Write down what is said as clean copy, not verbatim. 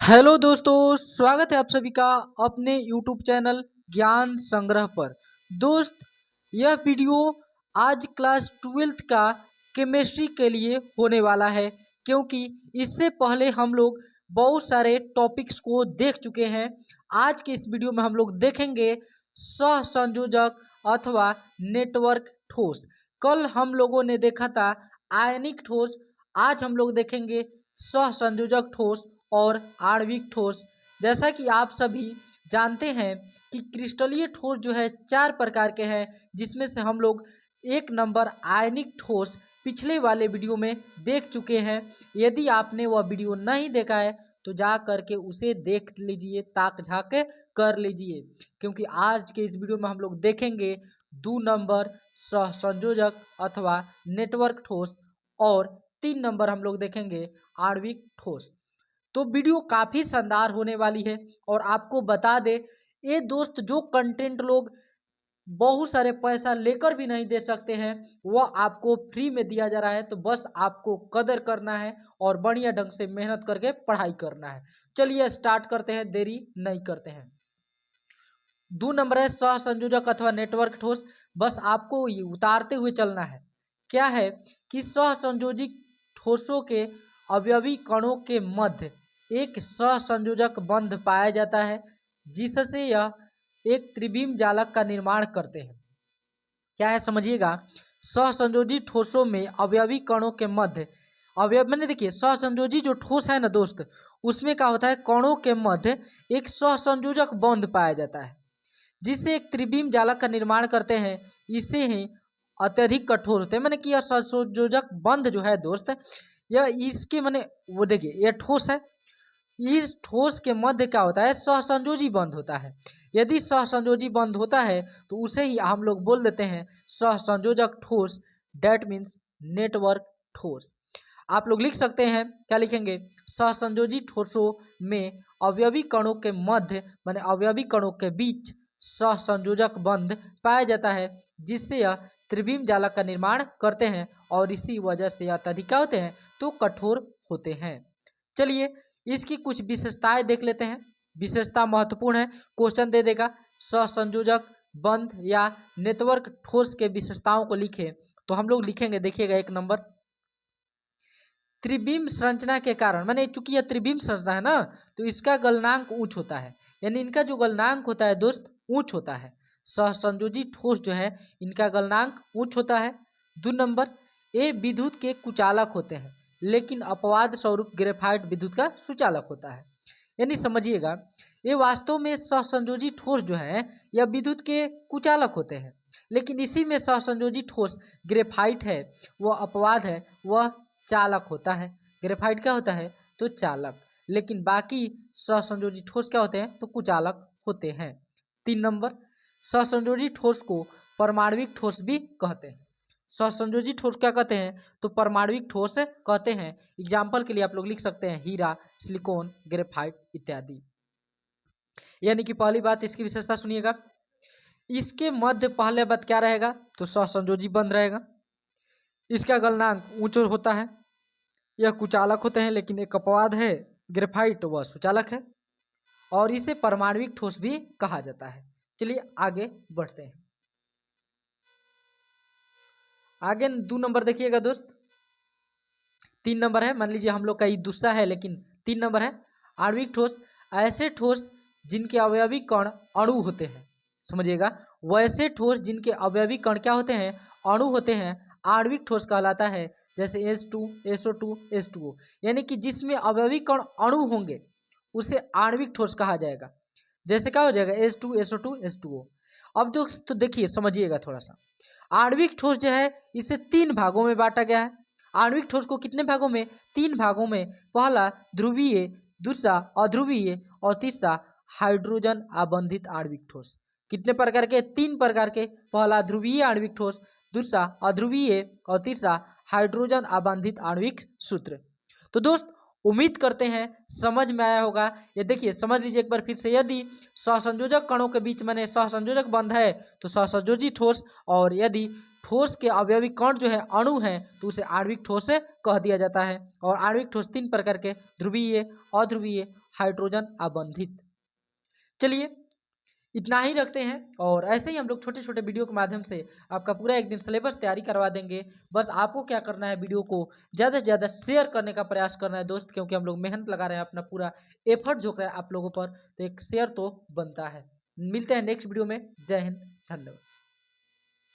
Hello दोस्तों, स्वागत है आप सभी का अपने यूट्यूब चैनल ज्ञान संग्रह पर। दोस्त, यह वीडियो आज क्लास 12th का केमिस्ट्री के लिए होने वाला है, क्योंकि इससे पहले हम लोग बहुत सारे टॉपिक्स को देख चुके हैं। आज के इस वीडियो में हम लोग देखेंगे सहसंयोजक अथवा नेटवर्क ठोस। कल हम लोगों ने देखा था आयनिक ठोस, आज हम लोग देखेंगे सहसंयोजक ठोस और आणविक ठोस। जैसा कि आप सभी जानते हैं कि क्रिस्टलीय ठोस जो है 4 प्रकार के हैं, जिसमें से हम लोग 1 नंबर आयनिक ठोस पिछले वाले वीडियो में देख चुके हैं। यदि आपने वह वीडियो नहीं देखा है तो जा करके उसे देख लीजिए, ताक झाँक कर लीजिए, क्योंकि आज के इस वीडियो में हम लोग देखेंगे 2 नंबर सहसंयोजक अथवा नेटवर्क ठोस और 3 नंबर हम लोग देखेंगे आणविक ठोस। तो वीडियो काफ़ी शानदार होने वाली है। और आपको बता दे ये दोस्त, जो कंटेंट लोग बहुत सारे पैसा लेकर भी नहीं दे सकते हैं वह आपको फ्री में दिया जा रहा है। तो बस आपको कदर करना है और बढ़िया ढंग से मेहनत करके पढ़ाई करना है। चलिए स्टार्ट करते हैं, देरी नहीं करते हैं। 2 नंबर है सहसंयोजक अथवा नेटवर्क ठोस। बस आपको ये उतारते हुए चलना है। क्या है कि सहसंयोजी ठोसों के अवयवी कणों के मध्य एक सहसंयोजक बंध पाया जाता है, जिससे यह एक त्रिविम जालक का निर्माण करते हैं। क्या है समझिएगा, सहसंयोजी ठोसों में अवयवी कणों के मध्य अवयव मैंने देखिए, सहसंयोजी जो ठोस है ना दोस्त, उसमें क्या होता है, कणों के मध्य एक सहसंयोजक बंध पाया जाता है, जिससे एक त्रिविम जालक का निर्माण करते हैं। इसे ही अत्यधिक कठोर होते हैं। मैंने कि यह सहसंयोजक बंध जो है दोस्त, यह इसके मैंने वो देखिए, यह ठोस है, इस ठोस के मध्य क्या होता है, सहसंयोजी बंध होता है। यदि सहसंयोजी बंध होता है तो उसे ही हम लोग बोल देते हैं सहसंयोजक ठोस, डेट मीन्स नेटवर्क ठोस। आप लोग लिख सकते हैं, क्या लिखेंगे, सहसंयोजी ठोसों में अवयवी कणों के मध्य माने अवयवी कणों के बीच सहसंयोजक बंध पाया जाता है, जिससे यह त्रिविम जालक का निर्माण करते हैं और इसी वजह से यह अत्यधिक क्या होते हैं, तो कठोर होते हैं। चलिए इसकी कुछ विशेषताएं देख लेते हैं। विशेषता महत्वपूर्ण है, क्वेश्चन दे देगा। सहसंयोजक बंध या नेटवर्क ठोस के विशेषताओं को लिखे, तो हम लोग लिखेंगे, देखिएगा 1 नंबर, त्रिविम संरचना के कारण, माने चूंकि यह त्रिविम संरचना है ना, तो इसका गलनांक उच्च होता है। यानी इनका जो गलनांक होता है दोस्त, उच्च होता है। सहसंयोजी ठोस जो है इनका गलनांक उच्च होता है। 2 नंबर, ये विद्युत के कुचालक होते हैं, लेकिन अपवाद स्वरूप ग्रेफाइट विद्युत का सुचालक होता है। यानी समझिएगा, ये वास्तव में सहसंयोजी ठोस जो है यह विद्युत के कुचालक होते हैं, लेकिन इसी में सहसंयोजी ठोस ग्रेफाइट है, वह अपवाद है, वह चालक होता है। ग्रेफाइट क्या होता है, तो चालक, लेकिन बाकी सहसंयोजी ठोस क्या होते हैं, तो कुचालक होते हैं। 3 नंबर, सहसंयोजी ठोस को परमाणविक ठोस भी कहते हैं। सहसंयोजी ठोस क्या कहते हैं, तो परमाणविक ठोस कहते हैं। एग्जाम्पल के लिए आप लोग लिख सकते हैं हीरा, सिलिकॉन, ग्रेफाइट इत्यादि। यानी कि पहली बात, इसकी विशेषता सुनिएगा, इसके मध्य पहले बात क्या रहेगा, तो सहसंयोजी बंध रहेगा। इसका गलनांक उच्च होता है। यह कुचालक होते हैं, लेकिन एक अपवाद है, ग्रेफाइट वह सुचालक है, और इसे परमाणविक ठोस भी कहा जाता है। चलिए आगे बढ़ते हैं। आगे 2 नंबर देखिएगा दोस्त, 3 नंबर है, मान लीजिए हम लोग का ये दूसरा है, लेकिन 3 नंबर है, आणविक ठोस, ऐसे ठोस जिनके अवयवी कण अणु होते हैं। समझिएगा, वैसे ठोस जिनके अवयवी कण क्या होते हैं, अणु होते हैं, आणविक ठोस कहलाता है। जैसे H2, SO2, H2O, यानी कि जिसमें अवयवी कण अणु होंगे उसे आणविक ठोस कहा जाएगा। जैसे क्या हो जाएगा, H2, SO2, H2O। अब दोस्तों देखिए, समझिएगा थोड़ा सा, आणविक ठोस जो है इसे 3 भागों में बांटा गया है। आणविक ठोस को कितने भागों में, 3 भागों में। पहला ध्रुवीय, दूसरा अध्रुवीय और तीसरा हाइड्रोजन आबंधित आणविक ठोस। कितने प्रकार के, 3 प्रकार के। पहला ध्रुवीय आणविक ठोस, दूसरा अध्रुवीय और तीसरा हाइड्रोजन आबंधित आणविक सूत्र। तो दोस्त उम्मीद करते हैं समझ में आया होगा। ये देखिए समझ लीजिए एक बार फिर से, यदि सहसंयोजक कणों के बीच में सहसंयोजक बंध है तो सहसंयोजी ठोस, और यदि ठोस के अवयवी कण जो है अणु है तो उसे आणविक ठोस कह दिया जाता है। और आणविक ठोस 3 प्रकार के, ध्रुवीय, अध्रुवीय, हाइड्रोजन अबंधित। चलिए इतना ही रखते हैं, और ऐसे ही हम लोग छोटे छोटे वीडियो के माध्यम से आपका पूरा एक दिन सिलेबस तैयारी करवा देंगे। बस आपको क्या करना है, वीडियो को ज़्यादा से ज़्यादा शेयर करने का प्रयास करना है दोस्त, क्योंकि हम लोग मेहनत लगा रहे हैं, अपना पूरा एफर्ट झोंक रहे हैं आप लोगों पर, तो एक शेयर तो बनता है। मिलते हैं नेक्स्ट वीडियो में। जय हिंद, धन्यवाद।